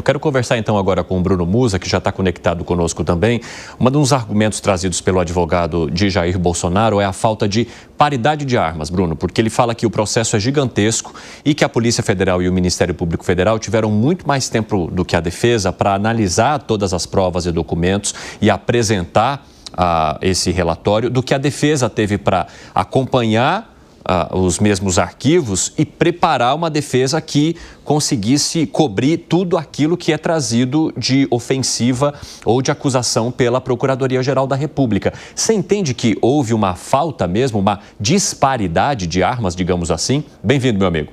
Quero conversar então agora com o Bruno Musa, que já está conectado conosco também. Um dos argumentos trazidos pelo advogado de Jair Bolsonaro é a falta de paridade de armas, Bruno, porque ele fala que o processo é gigantesco e que a Polícia Federal e o Ministério Público Federal tiveram muito mais tempo do que a defesa para analisar todas as provas e documentos e apresentar esse relatório do que a defesa teve para acompanhar os mesmos arquivos e preparar uma defesa que conseguisse cobrir tudo aquilo que é trazido de ofensiva ou de acusação pela Procuradoria-Geral da República. Você entende que houve uma falta mesmo, uma disparidade de armas, digamos assim? Bem-vindo, meu amigo.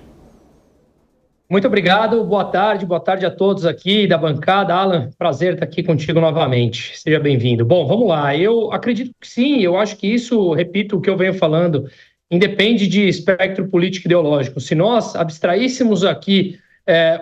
Muito obrigado, boa tarde a todos aqui da bancada. Alan, prazer estar aqui contigo novamente, seja bem-vindo. Bom, vamos lá, eu acredito que sim, eu acho que isso, repito o que eu venho falando, independe de espectro político ideológico. Se nós abstraíssemos aqui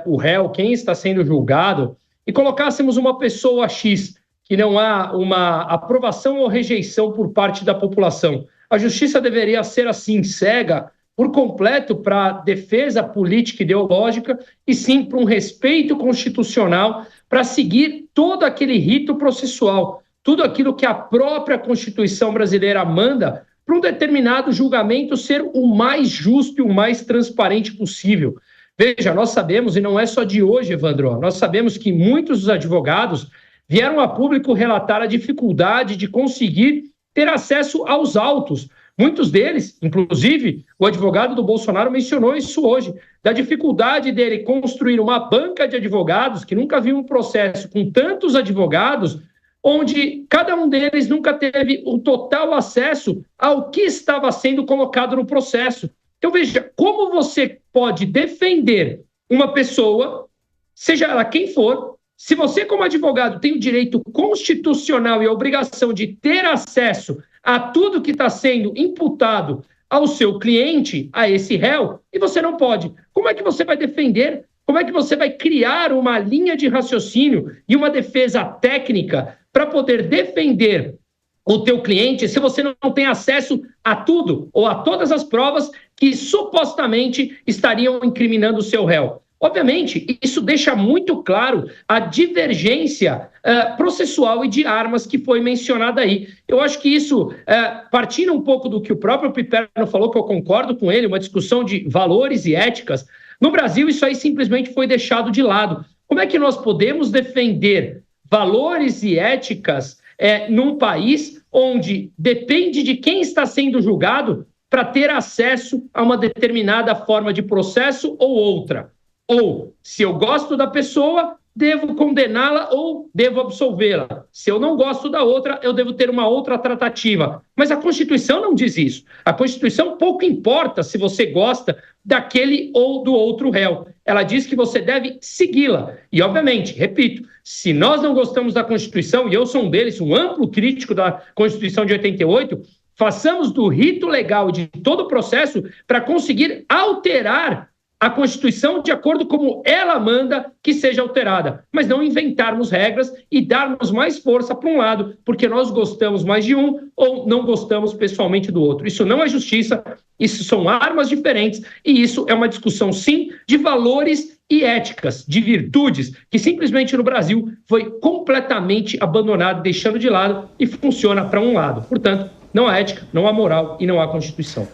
o réu, quem está sendo julgado, e colocássemos uma pessoa X, que não há uma aprovação ou rejeição por parte da população, a justiça deveria ser assim, cega, por completo para a defesa política e ideológica e sim para um respeito constitucional para seguir todo aquele rito processual, tudo aquilo que a própria Constituição brasileira manda para um determinado julgamento ser o mais justo e o mais transparente possível. Veja, nós sabemos, e não é só de hoje, Evandro, nós sabemos que muitos dos advogados vieram a público relatar a dificuldade de conseguir ter acesso aos autos. Muitos deles, inclusive, o advogado do Bolsonaro mencionou isso hoje, da dificuldade dele construir uma banca de advogados, que nunca viu um processo com tantos advogados, onde cada um deles nunca teve o total acesso ao que estava sendo colocado no processo. Então, veja, como você pode defender uma pessoa, seja ela quem for, se você, como advogado, tem o direito constitucional e a obrigação de ter acesso a tudo que está sendo imputado ao seu cliente, a esse réu, e você não pode. Como é que você vai defender? Como é que você vai criar uma linha de raciocínio e uma defesa técnica para poder defender o teu cliente se você não tem acesso a tudo ou a todas as provas que supostamente estariam incriminando o seu réu? Obviamente, isso deixa muito claro a divergência processual e de armas que foi mencionada aí. Eu acho que isso, partindo um pouco do que o próprio Piperno falou, que eu concordo com ele, uma discussão de valores e éticas, no Brasil isso aí simplesmente foi deixado de lado. Como é que nós podemos defender valores e éticas num país onde depende de quem está sendo julgado para ter acesso a uma determinada forma de processo ou outra? Ou, se eu gosto da pessoa, devo condená-la ou devo absolvê-la. Se eu não gosto da outra, eu devo ter uma outra tratativa. Mas a Constituição não diz isso. A Constituição pouco importa se você gosta daquele ou do outro réu. Ela diz que você deve segui-la. E, obviamente, repito, se nós não gostamos da Constituição, e eu sou um deles, um amplo crítico da Constituição de 88, façamos do rito legal de todo o processo para conseguir alterar a Constituição de acordo como ela manda que seja alterada, mas não inventarmos regras e darmos mais força para um lado, porque nós gostamos mais de um ou não gostamos pessoalmente do outro. Isso não é justiça, isso são armas diferentes e isso é uma discussão, sim, de valores e éticas, de virtudes, que simplesmente no Brasil foi completamente abandonado, deixando de lado e funciona para um lado. Portanto, não há ética, não há moral e não há Constituição.